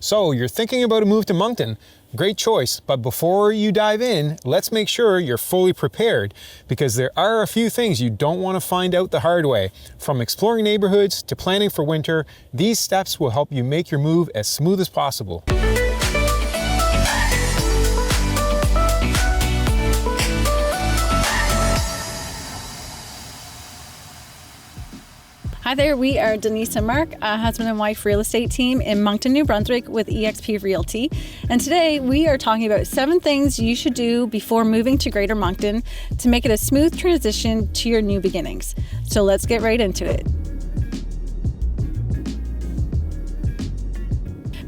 So you're thinking about a move to Moncton. Great choice, but before you dive in, let's make sure you're fully prepared because there are a few things you don't want to find out the hard way. From exploring neighborhoods to planning for winter, these steps will help you make your move as smooth as possible. Hi there, we are Denise and Marc, a husband and wife real estate team in Moncton, New Brunswick with eXp Realty. And today we are talking about 7 things you should do before moving to Greater Moncton to make it a smooth transition to your new beginnings. So let's get right into it.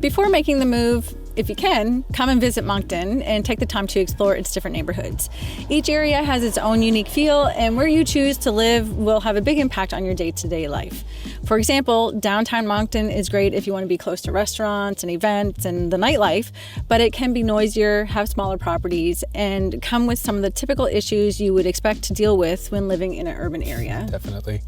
Before making the move, if you can, come and visit Moncton and take the time to explore its different neighborhoods. Each area has its own unique feel, and where you choose to live will have a big impact on your day-to-day life. For example, downtown Moncton is great if you want to be close to restaurants and events and the nightlife, but it can be noisier, have smaller properties, and come with some of the typical issues you would expect to deal with when living in an urban area. Definitely.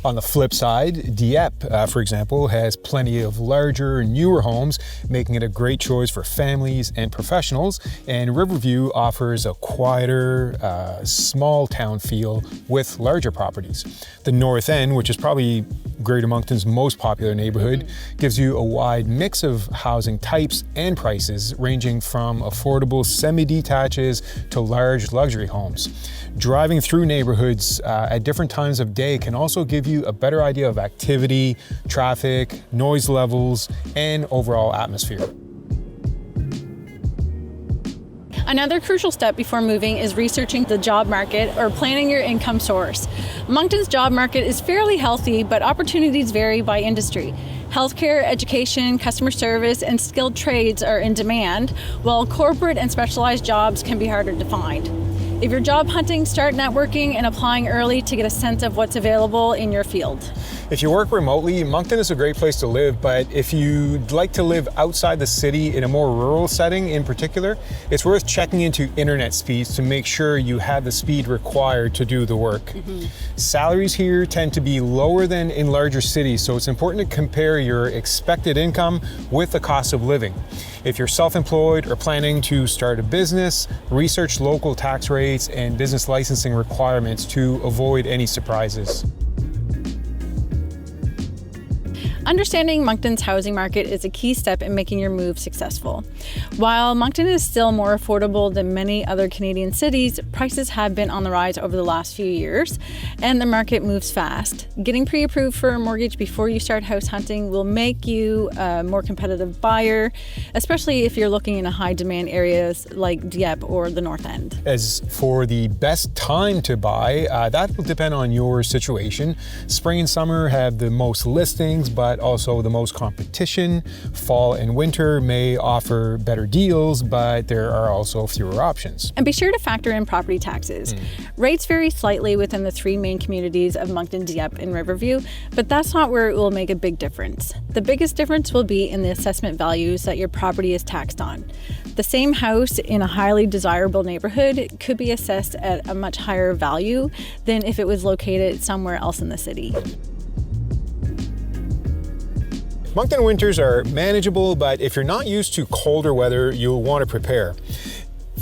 On the flip side, Dieppe, for example, has plenty of larger, newer homes, making it a great choice for families and professionals, and Riverview offers a quieter, small town feel with larger properties. The North End, which is probably Greater Moncton's most popular neighborhood, gives you a wide mix of housing types and prices, ranging from affordable semi-detaches to large luxury homes. Driving through neighborhoods at different times of day can also give you a better idea of activity, traffic, noise levels, and overall atmosphere. Another crucial step before moving is researching the job market or planning your income source. Moncton's job market is fairly healthy, but opportunities vary by industry. Healthcare, education, customer service, and skilled trades are in demand, while corporate and specialized jobs can be harder to find. If you're job hunting, start networking and applying early to get a sense of what's available in your field. If you work remotely, Moncton is a great place to live, but if you'd like to live outside the city in a more rural setting in particular, it's worth checking into internet speeds to make sure you have the speed required to do the work. Salaries here tend to be lower than in larger cities, so it's important to compare your expected income with the cost of living. If you're self-employed or planning to start a business, research local tax rates and business licensing requirements to avoid any surprises. Understanding Moncton's housing market is a key step in making your move successful. While Moncton is still more affordable than many other Canadian cities, prices have been on the rise over the last few years, and the market moves fast. Getting pre-approved for a mortgage before you start house hunting will make you a more competitive buyer, especially if you're looking in high-demand areas like Dieppe or the North End. As for the best time to buy, that will depend on your situation. Spring and summer have the most listings, but also the most competition. Fall and winter may offer better deals, but there are also fewer options. And be sure to factor in property taxes. Rates vary slightly within the 3 main communities of Moncton, Dieppe, and Riverview, but that's not where it will make a big difference. The biggest difference will be in the assessment values that your property is taxed on. The same house in a highly desirable neighborhood could be assessed at a much higher value than if it was located somewhere else in the city. Moncton winters are manageable, but if you're not used to colder weather, you'll want to prepare.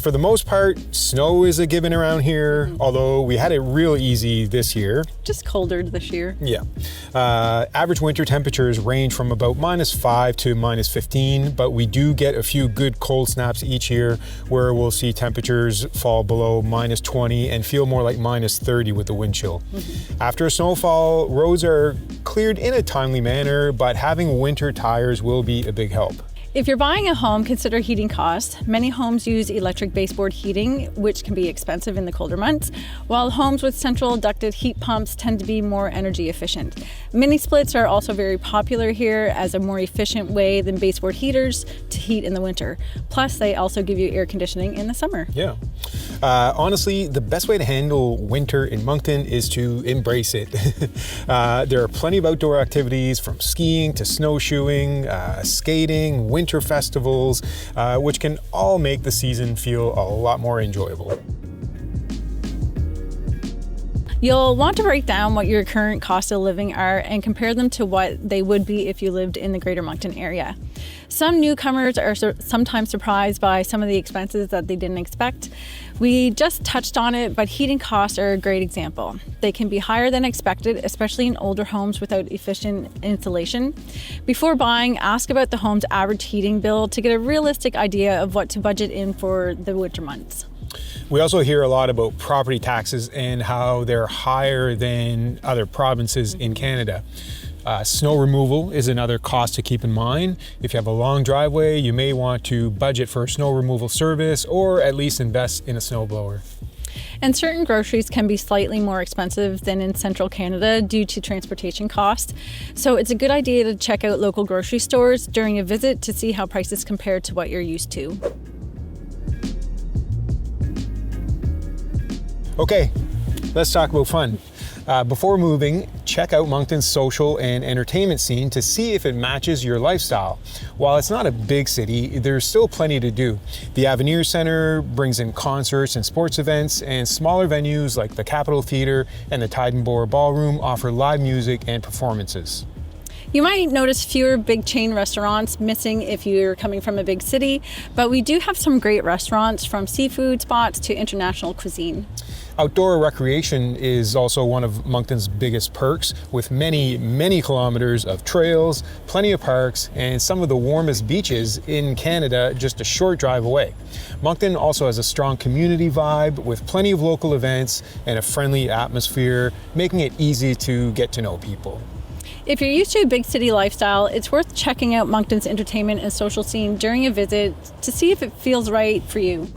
For the most part, snow is a given around here, although we had it real easy this year. Just colder this year. Yeah. Average winter temperatures range from about -5 to -15, but we do get a few good cold snaps each year where we'll see temperatures fall below -20 and feel more like -30 with the wind chill. After a snowfall, roads are cleared in a timely manner, but having winter tires will be a big help. If you're buying a home, consider heating costs. Many homes use electric baseboard heating, which can be expensive in the colder months, while homes with central ducted heat pumps tend to be more energy efficient. Mini splits are also very popular here as a more efficient way than baseboard heaters to heat in the winter. Plus, they also give you air conditioning in the summer. Yeah. Honestly, the best way to handle winter in Moncton is to embrace it. There are plenty of outdoor activities from skiing to snowshoeing, skating, winter festivals, which can all make the season feel a lot more enjoyable. You'll want to break down what your current cost of living are and compare them to what they would be if you lived in the Greater Moncton area. Some newcomers are sometimes surprised by some of the expenses that they didn't expect. We just touched on it, but heating costs are a great example. They can be higher than expected, especially in older homes without efficient insulation. Before buying, ask about the home's average heating bill to get a realistic idea of what to budget in for the winter months. We also hear a lot about property taxes and how they're higher than other provinces in Canada. Snow removal is another cost to keep in mind. If you have a long driveway, you may want to budget for a snow removal service or at least invest in a snowblower. And certain groceries can be slightly more expensive than in central Canada due to transportation costs. So it's a good idea to check out local grocery stores during a visit to see how prices compare to what you're used to. Okay, let's talk about fun. Before moving, check out Moncton's social and entertainment scene to see if it matches your lifestyle. While it's not a big city, there's still plenty to do. The Avenir Centre brings in concerts and sports events, and smaller venues like the Capitol Theatre and the Tidenboer Ballroom offer live music and performances. You might notice fewer big chain restaurants missing if you're coming from a big city, but we do have some great restaurants, from seafood spots to international cuisine. Outdoor recreation is also one of Moncton's biggest perks, with many kilometers of trails, plenty of parks, and some of the warmest beaches in Canada just a short drive away. Moncton also has a strong community vibe with plenty of local events and a friendly atmosphere, making it easy to get to know people. If you're used to a big city lifestyle, it's worth checking out Moncton's entertainment and social scene during a visit to see if it feels right for you.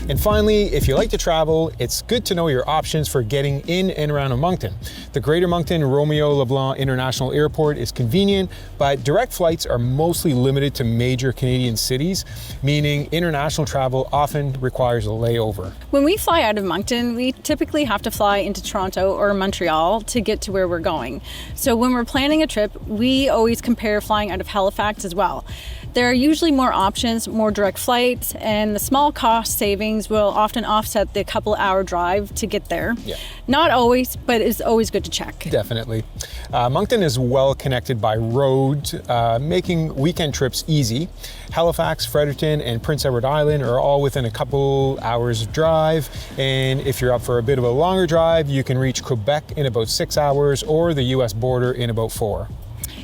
And finally, if you like to travel, it's good to know your options for getting in and around Moncton. The Greater Moncton Romeo LeBlanc International Airport is convenient, but direct flights are mostly limited to major Canadian cities, meaning international travel often requires a layover. When we fly out of Moncton, we typically have to fly into Toronto or Montreal to get to where we're going. So when we're planning a trip, we always compare flying out of Halifax as well. There are usually more options, more direct flights, and the small cost savings will often offset the couple-hour drive to get there. Yeah. Not always, but it's always good to check. Definitely. Moncton is well connected by road, making weekend trips easy. Halifax, Fredericton, and Prince Edward Island are all within a couple hours drive. And if you're up for a bit of a longer drive, you can reach Quebec in about 6 hours or the US border in about 4.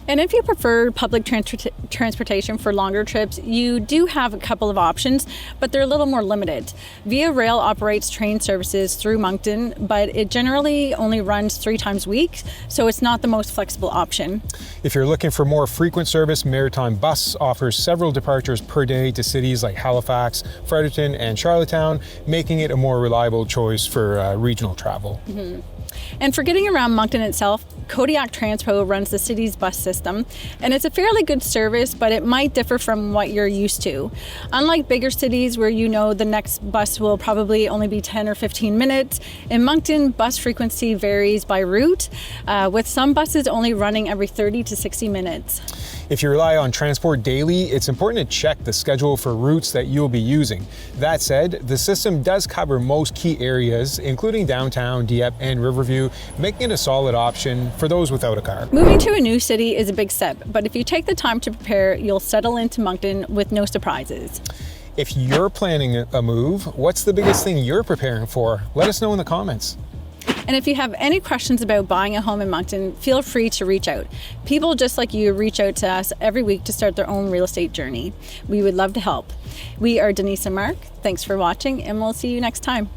And if you prefer public transportation for longer trips, you do have a couple of options, but they're a little more limited. Via Rail operates train services through Moncton, but it generally only runs 3 times a week, so it's not the most flexible option. If you're looking for more frequent service, Maritime Bus offers several departures per day to cities like Halifax, Fredericton, and Charlottetown, making it a more reliable choice for regional travel. Mm-hmm. And for getting around Moncton itself, Kodiak Transpo runs the city's bus system, and it's a fairly good service, but it might differ from what you're used to. Unlike bigger cities where you know the next bus will probably only be 10 or 15 minutes, in Moncton, bus frequency varies by route, with some buses only running every 30 to 60 minutes. If you rely on transport daily, it's important to check the schedule for routes that you'll be using. That said, the system does cover most key areas, including downtown, Dieppe, and Riverview, making it a solid option for those without a car. Moving to a new city is a big step, but if you take the time to prepare, you'll settle into Moncton with no surprises. If you're planning a move, what's the biggest thing you're preparing for? Let us know in the comments. And if you have any questions about buying a home in Moncton, feel free to reach out. People just like you reach out to us every week to start their own real estate journey. We would love to help. We are Denise and Marc. Thanks for watching, and we'll see you next time.